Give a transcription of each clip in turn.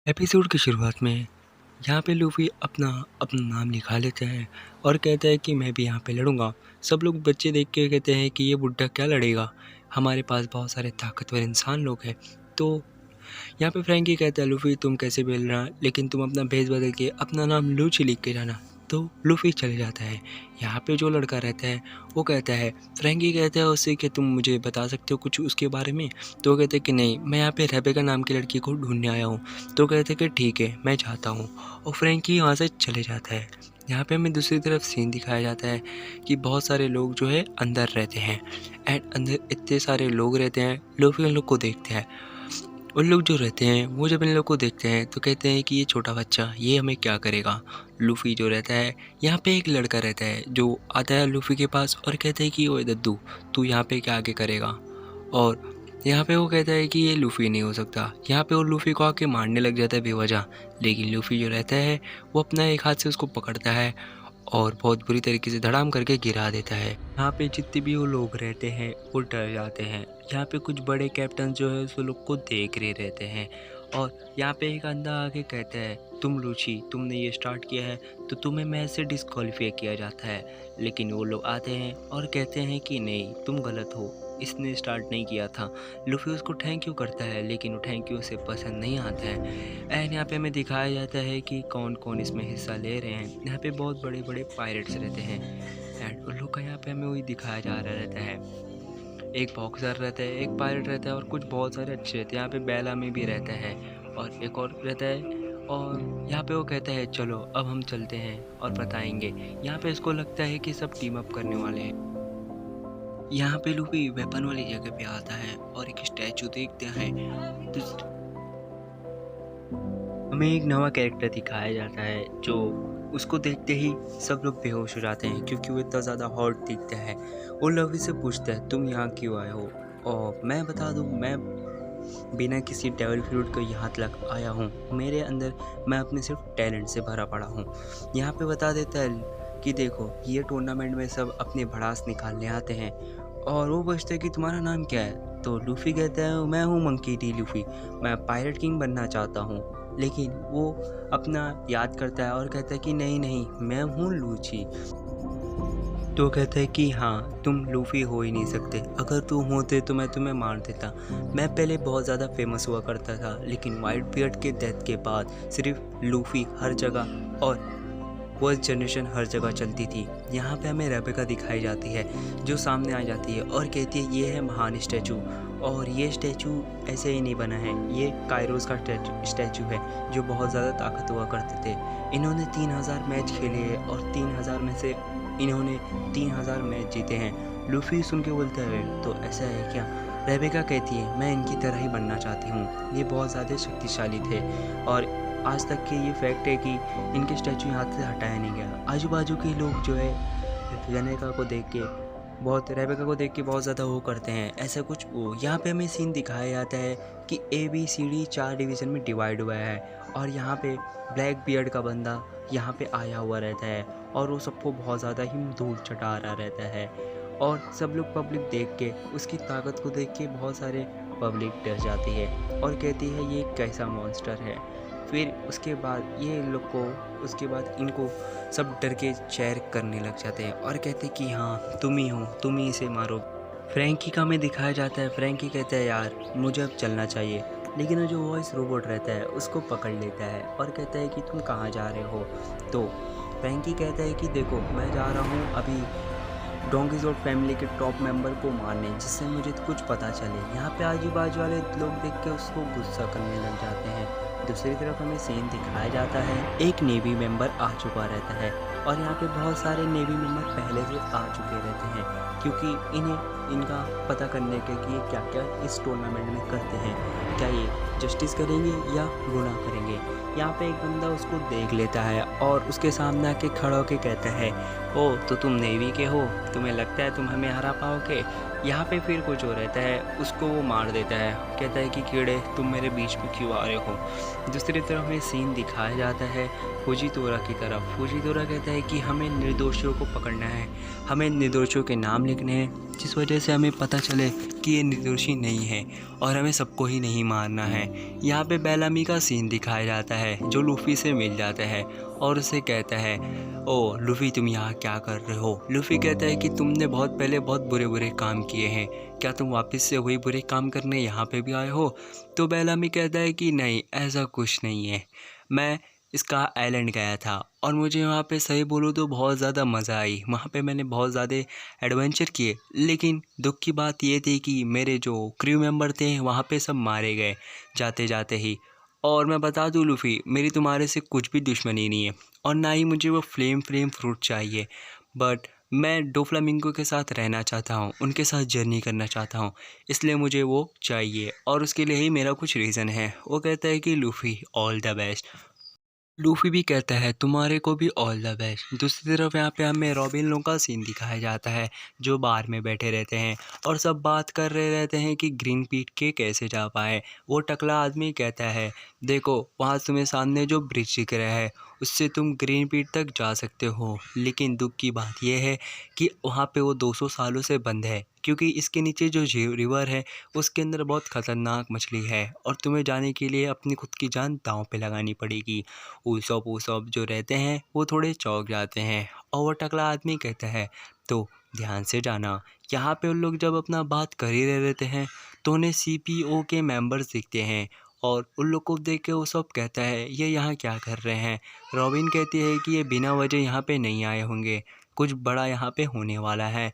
Episode की शुरुआत में यहाँ पे लूफ़ी अपना अपना नाम लिखा लेता है और कहता है कि मैं भी यहाँ पे लड़ूंगा। सब लोग बच्चे देख के कहते हैं कि ये बुड्ढा क्या लड़ेगा, हमारे पास बहुत सारे ताकतवर इंसान लोग हैं। तो यहाँ पे फ्रैंकी कहता है लूफ़ी तुम कैसे बेल रहा, लेकिन तुम अपना भेस बदल के अपना नाम लूची लिख के जाना। तो लूफ़ी चले जाता है। यहाँ पे जो लड़का रहता है वो कहता है, फ्रैंकी कहता है उससे कि तुम मुझे बता सकते हो कुछ उसके बारे में। तो वो कहते हैं कि नहीं, मैं यहाँ पे रेबेका नाम की लड़की को ढूंढने आया हूँ। तो कहते हैं कि ठीक है मैं जाता हूँ, और फ्रैंकी वहाँ से चले जाता है। यहाँ पे हमें दूसरी तरफ सीन दिखाया जाता है कि बहुत सारे लोग जो है अंदर रहते हैं, एंड अंदर इतने सारे लोग रहते हैं। लूफ़ी उन लोग को देखते हैं। उन लोग जो रहते हैं वो जब इन लोग को देखते हैं तो कहते हैं कि ये छोटा बच्चा ये हमें क्या करेगा। लूफ़ी जो रहता है, यहाँ पे एक लड़का रहता है जो आता है लूफ़ी के पास और कहता है कि ओए दद्दू, तू यहाँ पे क्या आगे करेगा। और यहाँ पे वो कहता है कि ये लूफ़ी नहीं हो सकता। यहाँ पे वो लूफ़ी को आके मारने लग जाता है बेवजह। लेकिन लूफ़ी जो रहता है वो अपना एक हाथ से उसको पकड़ता है और बहुत बुरी तरीके से धड़ाम करके गिरा देता है। यहाँ पे जितने भी वो लोग रहते हैं वो डर जाते हैं। यहाँ पे कुछ बड़े कैप्टन जो है उस लोग को देख रहे रहते हैं, और यहाँ पे एक अंधा आके कहता है तुम लूची, तुमने ये स्टार्ट किया है तो तुम्हें मैच से डिस्क्वालीफाई किया जाता है। लेकिन वो लोग आते हैं और कहते हैं कि नहीं तुम गलत हो, इसने स्टार्ट नहीं किया था। लूफ़ी उसको थैंक यू करता है लेकिन वो थैंक यू उसे पसंद नहीं आता है। एंड यहाँ पे हमें दिखाया जाता है कि कौन कौन इसमें हिस्सा ले रहे हैं। यहाँ पे बहुत बड़े बड़े पायरेट्स रहते हैं, एंड उन लोग का यहाँ पे हमें वही दिखाया जा रहा रहता है। एक बॉक्सर रहता है, एक पायलट रहता है, और कुछ बहुत सारे अच्छे रहते हैं। यहाँ पे बेला में भी रहता है और एक और रहता है। और यहाँ पे वो कहता है चलो अब हम चलते हैं और बताएंगे। यहाँ पे इसको लगता है कि सब टीम अप करने वाले हैं। यहाँ पे लूफी वेपन वाली जगह पे आता है और एक स्टैचू देखते हैं। तो हमें एक नवा कैरेक्टर दिखाया जाता है जो उसको देखते ही सब लोग बेहोश हो जाते हैं क्योंकि वो इतना ज़्यादा हॉट दिखता है। वो लवी से पूछता है तुम यहाँ क्यों आए हो, और मैं बता दूँ मैं बिना किसी डेविल फ्रूट को यहाँ तक आया हूँ। मेरे अंदर मैं अपने सिर्फ टैलेंट से भरा पड़ा हूँ। यहाँ पे बता देता है कि देखो ये टूर्नामेंट में सब अपने भड़ास निकालने आते हैं, और वो पूछते हैं कि तुम्हारा नाम क्या है। तो लूफ़ी कहता है मैं हूँ मंकी डी लूफ़ी, मैं पायरेट किंग बनना चाहता हूँ। लेकिन वो अपना याद करता है और कहता है कि नहीं नहीं मैं हूँ लूची। तो कहता है कि हाँ तुम लूफ़ी हो ही नहीं सकते, अगर तुम होते तो मैं तुम्हें मार देता। मैं पहले बहुत ज़्यादा फेमस हुआ करता था, लेकिन वाइट बियर्ड के डेथ के बाद सिर्फ लूफ़ी हर जगह और फर्स्ट जनरेशन हर जगह चलती थी। यहाँ पे हमें रेबेका दिखाई जाती है जो सामने आ जाती है और कहती है ये है महान स्टैचू, और ये स्टैचू ऐसे ही नहीं बना है, ये कायरोस का स्टैचू है जो बहुत ज़्यादा ताकत हुआ करते थे। इन्होंने 3000 मैच खेले हैं और 3000 में से इन्होंने 3000 मैच जीते हैं। लूफ़ी सुन के बोलता है तो ऐसा है क्या। रेबेका कहती है मैं इनकी तरह ही बनना चाहती हूँ, ये बहुत ज़्यादा शक्तिशाली थे और आज तक के ये फैक्ट है कि इनके स्टैचू यहाँ से हटाया नहीं गया। आजू बाजू के लोग जो है रेबेका को देख के बहुत ज़्यादा वो करते हैं ऐसा कुछ। वो यहाँ पे हमें सीन दिखाया जाता है कि ABCD 4 डिवीज़न में डिवाइड हुआ है, और यहाँ पे ब्लैक बियर्ड का बंदा यहाँ पे आया हुआ रहता है और वो सबको बहुत ज़्यादा ही धूल चटा रहा रहता है। और सब लोग पब्लिक देख के उसकी ताकत को देख के बहुत सारे पब्लिक डर जाती है और कहती है ये कैसा मॉन्स्टर है। फिर उसके बाद ये लोग को उसके बाद इनको सब डर के चेयर करने लग जाते हैं और कहते हैं कि हाँ तुम ही हो, तुम ही इसे मारो। फ्रैंकी का हमें दिखाया जाता है। फ्रैंकी कहता है यार मुझे अब चलना चाहिए, लेकिन वो जो वॉइस रोबोट रहता है उसको पकड़ लेता है और कहता है कि तुम कहाँ जा रहे हो। तो फ्रैंकी कहता है कि देखो मैं जा रहा हूँ अभी डोंकीज और फैमिली के टॉप मेंबर को मारने, जिससे मुझे कुछ पता चले। यहाँ पे आजू बाजू वाले लोग देख के उसको गुस्सा करने लग जाते हैं। दूसरी तरफ हमें सीन दिखाया जाता है एक नेवी मेंबर आ चुका रहता है, और यहाँ पे बहुत सारे नेवी मेंबर पहले से आ चुके रहते हैं क्योंकि इन्हें इनका पता करने के कि ये क्या क्या इस टूर्नामेंट में करते हैं, क्या ये जस्टिस करेंगे या गुनाह करेंगे। यहाँ पे एक बंदा उसको देख लेता है और उसके सामने आके खड़ा होके कहता है ओ तो तुम नेवी के हो, तुम्हें लगता है तुम हमें हरा पाओगे। यहाँ पे फिर कुछ और रहता है, उसको वो मार देता है, कहता है कि कीड़े तुम मेरे बीच में क्यों आ रहे हो। दूसरी तरफ में सीन दिखाया जाता है फुजीतोरा की तरफ। फुजीतोरा कहता है कि हमें निर्दोषियों को पकड़ना है, हमें निर्दोषियों के नाम लिखने हैं, जिस वजह से हमें पता चले कि ये निर्दोषी नहीं है और हमें सबको ही नहीं मारना है। यहाँ पे बेलामी का सीन दिखाया जाता है जो लूफ़ी से मिल जाता है और उसे कहता है, ओ लूफ़ी तुम यहाँ क्या कर रहे हो। लूफ़ी कहता है कि तुमने बहुत पहले बहुत बुरे बुरे काम किए हैं, क्या तुम वापस से वही बुरे काम करने यहाँ पे भी आए हो। तो बेलामी कहता है कि नहीं, ऐसा कुछ नहीं है, मैं इसका आइलैंड गया था और मुझे वहाँ पे सही बोलूँ तो बहुत ज़्यादा मज़ा आई। वहाँ पे मैंने बहुत ज़्यादा एडवेंचर किए, लेकिन दुख की बात ये थी कि मेरे जो क्रू मेंबर थे वहाँ पे सब मारे गए जाते जाते ही। और मैं बता दूँ लूफ़ी, मेरी तुम्हारे से कुछ भी दुश्मनी नहीं है और ना ही मुझे वो फ्लेम फ्रूट चाहिए, बट मैं डोफ्लामिंगो के साथ रहना चाहता हूँ, उनके साथ जर्नी करना चाहता हूँ, इसलिए मुझे वो चाहिए और उसके लिए ही मेरा कुछ रीज़न है। वो कहता है कि Luffy all the best. Luffy भी कहता है तुम्हारे को भी ऑल द बेस्ट। दूसरी तरफ यहाँ पे हमें रॉबिन लोगों का सीन दिखाया जाता है जो बार में बैठे रहते हैं और सब बात कर रहे रहते हैं कि ग्रीन पीट के कैसे जा पाए। वो टकला आदमी कहता है देखो वहाँ तुम्हें सामने जो ब्रिज दिख रहा है उससे तुम ग्रीन पीट तक जा सकते हो, लेकिन दुख की बात यह है कि वहाँ पे वो 200 सालों से बंद है, क्योंकि इसके नीचे जो रिवर है उसके अंदर बहुत ख़तरनाक मछली है और तुम्हें जाने के लिए अपनी खुद की जान दांव पे लगानी पड़ेगी। ऊसॉप जो रहते हैं वो थोड़े चौंक जाते हैं और वो टकला आदमी कहता है तो ध्यान से जाना। यहाँ पे उन लोग जब अपना बात कर ही रहे रहते हैं तो उन्हें सीपीओ के मेंबर्स दिखते हैं और उन लोग को देख के वो सब कहता है ये यहाँ क्या कर रहे हैं। रॉबिन कहती है कि ये बिना वजह यहाँ पे नहीं आए होंगे, कुछ बड़ा यहाँ पे होने वाला है।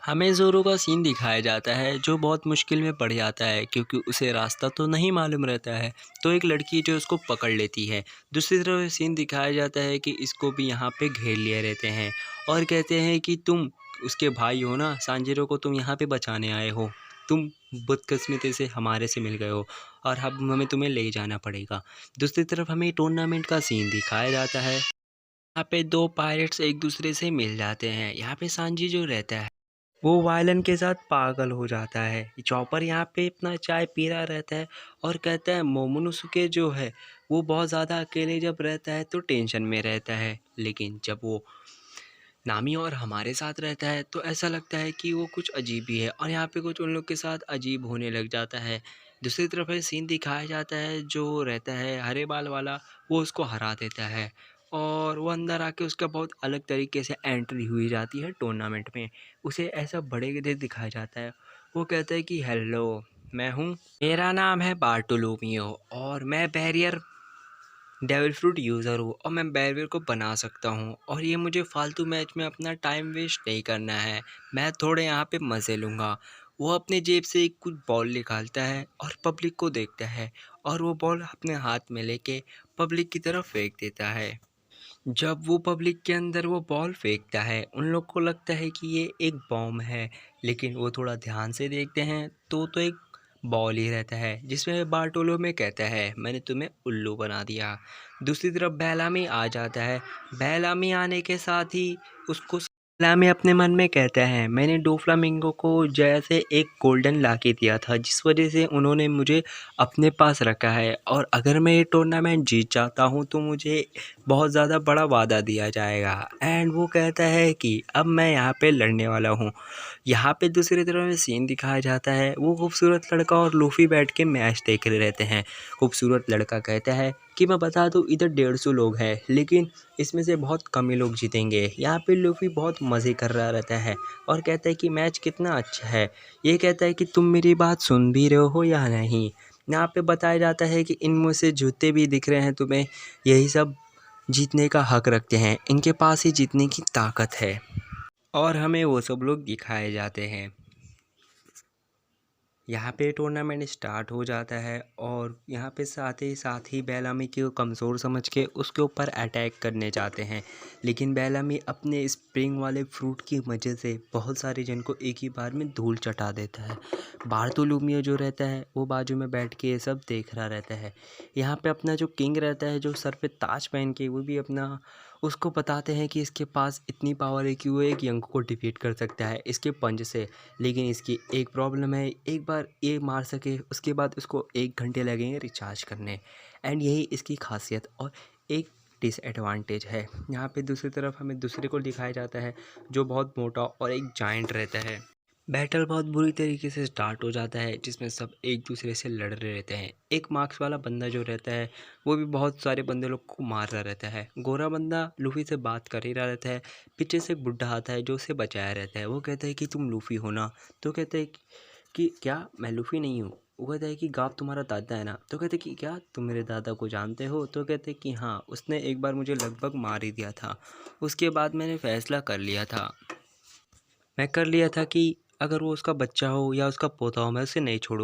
हमें ज़ोरो का सीन दिखाया जाता है जो बहुत मुश्किल में पड़ जाता है क्योंकि उसे रास्ता तो नहीं मालूम रहता है, तो एक लड़की जो उसको पकड़ लेती है। दूसरी तरफ सीन दिखाया जाता है कि इसको भी यहाँ पे घेर लिए रहते हैं और कहते हैं कि तुम उसके भाई हो ना, सांजिरो को तुम यहाँ पे बचाने आए हो, तुम बदकिस्मती से हमारे से मिल गए हो और अब हमें तुम्हें ले जाना पड़ेगा। दूसरी तरफ हमें टूर्नामेंट का सीन दिखाया जाता है, यहाँ पे दो पायरेट्स एक दूसरे से मिल जाते हैं। यहाँ पे सांजी जो रहता है वो वायलन के साथ पागल हो जाता है। चॉपर यहाँ पे अपना चाय पी रहा रहता है और कहता है मोमोनोसुके जो है वो बहुत ज़्यादा अकेले जब रहता है तो टेंशन में रहता है, लेकिन जब वो नामी और हमारे साथ रहता है तो ऐसा लगता है कि वो कुछ अजीब ही है और यहाँ पे कुछ उन लोग के साथ अजीब होने लग जाता है। दूसरी तरफ है सीन दिखाया जाता है जो रहता है हरे बाल वाला, वो उसको हरा देता है और वो अंदर आके उसका बहुत अलग तरीके से एंट्री हुई जाती है टूर्नामेंट में। उसे ऐसा बड़े दे दिखाया जाता है, वो कहता है कि हेलो मैं हूँ, मेरा नाम है बार्टोलोमियो और मैं बैरियर डेविल फ्रूट यूज़र हूँ और मैं बैरियर को बना सकता हूँ और ये मुझे फालतू मैच में अपना टाइम वेस्ट नहीं करना है, मैं थोड़े यहाँ पे मज़े लूँगा। वो अपने जेब से एक कुछ बॉल निकालता है और पब्लिक को देखता है और वो बॉल अपने हाथ में लेके पब्लिक की तरफ फेंक देता है। जब वो पब्लिक के अंदर वो बॉल फेंकता है उन लोग को लगता है कि ये एक बॉम्ब है, लेकिन वो थोड़ा ध्यान से देखते हैं तो एक बॉल ही रहता है जिसमें बार्टोलो में कहता है मैंने तुम्हें उल्लू बना दिया। दूसरी तरफ बेलामी आ जाता है, बेलामी आने के साथ ही उसको बेलामी अपने मन में कहता है मैंने डोफ्लामिंगो को जैसे एक गोल्डन ला के दिया था जिस वजह से उन्होंने मुझे अपने पास रखा है और अगर मैं ये टूर्नामेंट जीत जाता हूँ तो मुझे बहुत ज़्यादा बड़ा वादा दिया जाएगा। एंड वो कहता है कि अब मैं यहाँ पे लड़ने वाला हूँ। यहाँ पे दूसरी तरफ में सीन दिखाया जाता है, वो खूबसूरत लड़का और लूफ़ी बैठ के मैच देख रहे रहते हैं। खूबसूरत लड़का कहता है कि मैं बता दूँ इधर 150 लोग हैं लेकिन इसमें से बहुत कम ही लोग जीतेंगे। यहाँ पे लूफ़ी बहुत मज़े कर रहा रहता है और कहता है कि मैच कितना अच्छा है। ये कहता है कि तुम मेरी बात सुन भी रहे हो या नहीं। यहाँ पे बताया जाता है कि इनमें से जूते भी दिख रहे हैं तुम्हें, यही सब जीतने का हक रखते हैं, इनके पास ही जीतने की ताकत है और हमें वो सब लोग दिखाए जाते हैं। यहाँ पे टूर्नामेंट स्टार्ट हो जाता है और यहाँ पे साथ ही बेलामी को कमज़ोर समझ के उसके ऊपर अटैक करने जाते हैं, लेकिन बेलामी अपने स्प्रिंग वाले फ्रूट की वजह से बहुत सारे जन को एक ही बार में धूल चटा देता है। बार्थोलोमियो जो रहता है वो बाजू में बैठ के ये सब देख रहा रहता है। यहाँ पे अपना जो किंग रहता है जो सर पे ताज पहन के वो भी अपना उसको बताते हैं कि इसके पास इतनी पावर है कि वो एक यंग को डिफीट कर सकता है इसके पंच से। लेकिन इसकी एक प्रॉब्लम है, एक बार ये मार सके उसके बाद उसको 1 घंटे लगेंगे रिचार्ज करने। एंड यही इसकी खासियत और एक डिसएडवांटेज है। यहाँ पे दूसरी तरफ हमें दूसरे को दिखाया जाता है जो बहुत मोटा और एक जायंट रहता है। बैटल बहुत बुरी तरीके से स्टार्ट हो जाता है जिसमें सब एक दूसरे से लड़ रहे रहते हैं। एक मार्क्स वाला बंदा जो रहता है वो भी बहुत सारे बंदे लोग को मार रहा रहता है। गोरा बंदा लूफी से बात कर ही रहा रहता है। पीछे से एक बुढ़ा आता है जो उसे बचाया रहता है। वो कहता है कि तुम लूफी हो ना? तो कहते हैं कि क्या मैं लूफी नहीं हूँ? वो कहता है कि गाप तुम्हारा दादा है ना? तो कहते हैं कि क्या तुम मेरे दादा को जानते हो? तो कहते हैं कि हाँ, उसने एक बार मुझे लगभग मार ही दिया था। उसके बाद मैंने फैसला कर लिया था कि अगर वो उसका बच्चा हो या उसका पोता हो मैं उसे नहीं छोड़ूँ।